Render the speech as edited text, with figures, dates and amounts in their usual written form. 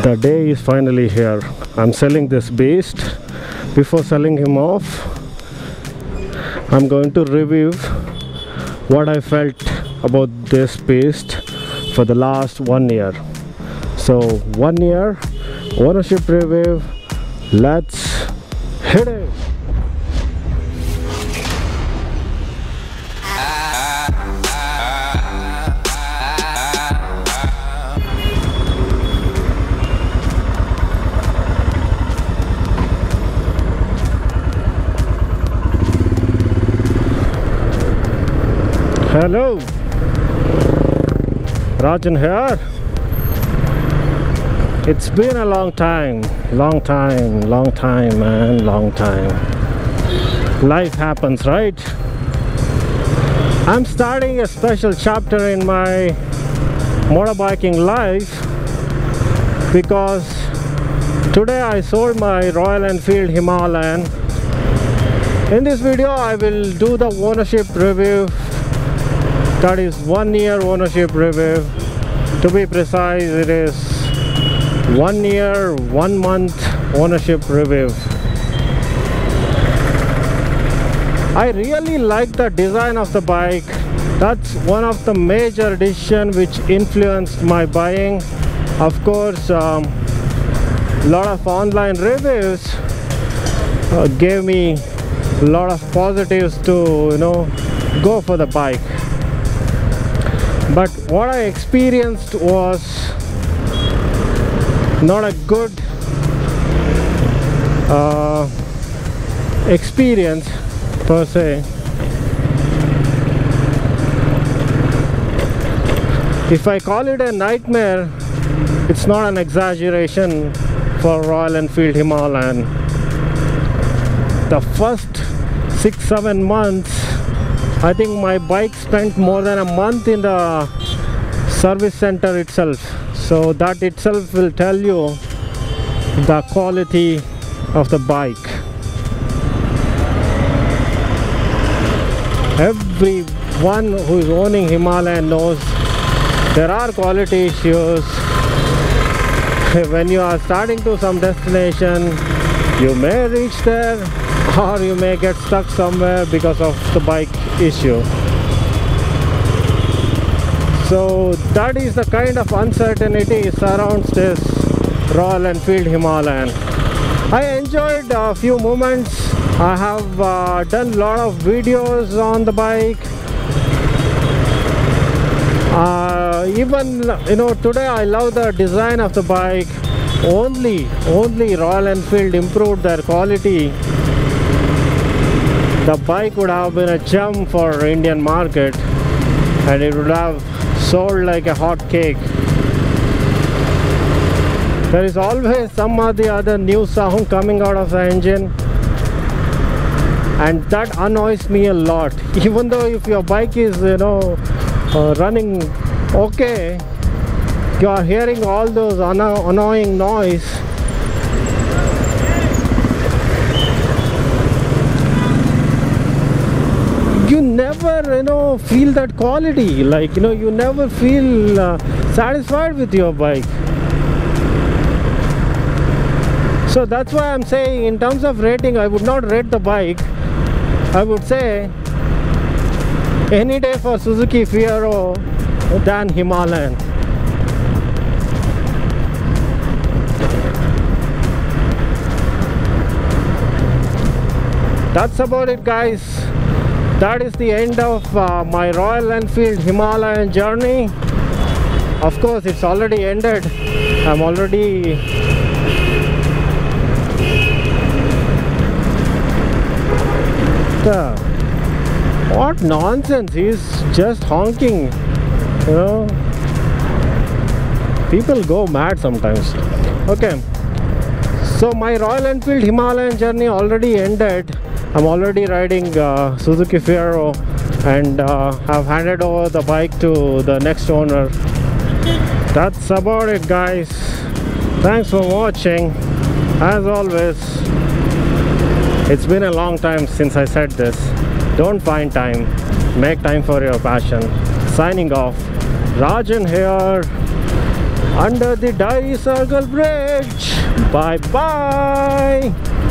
The day is finally here. I'm selling this beast. Before selling him off, I'm going to review what I felt about this beast for the last 1 year. So 1 year ownership review. Let's hit it. Hello, Rajan here. It's been a long time, man, long time. Life happens, right? I'm starting a special chapter in my motorbiking life because today I sold my Royal Enfield Himalayan. In this video I will do the ownership review. That is 1 year ownership review. To be precise, it is 1 year, 1 month ownership review. I really like the design of the bike. That's one of the major decisions which influenced my buying. Of course, a lot of online reviews gave me a lot of positives to go for the bike. But what I experienced was not a good experience per se. If I call it a nightmare, it's not an exaggeration for Royal Enfield Himalayan. The first 6-7 months, I think my bike spent more than a month in the service center itself. So that itself will tell you the quality of the bike. Everyone who is owning Himalayan knows there are quality issues. When you are starting to some destination, you may reach there or you may get stuck somewhere because of the bike issue. So that is the kind of uncertainty surrounds this Royal Enfield Himalayan. I enjoyed a few moments. I have done a lot of videos on the bike. Even today I love the design of the bike. Only Royal Enfield improved their quality. The bike would have been a gem for Indian market and it would have sold like a hot cake. There is always some or the other new sound coming out of the engine, and that annoys me a lot. Even though if your bike is running okay, you are hearing all those annoying noise. You never feel that quality, like you never feel satisfied with your bike. So that's why I'm saying, in terms of rating, I would not rate the bike. I would say any day for Suzuki Fiero than Himalayan. That's about it, guys. That is the end of my Royal Enfield Himalayan journey. Of course, it's already ended. I'm already what nonsense, he's just honking. People go mad sometimes. Okay, so my Royal Enfield Himalayan journey already ended. I'm already riding Suzuki Fiero and have handed over the bike to the next owner. That's about it, guys. Thanks for watching. As always, it's been a long time since I said this. Don't find time, make time for your passion. Signing off, Rajan here. under the Dairy Circle Bridge. Bye bye.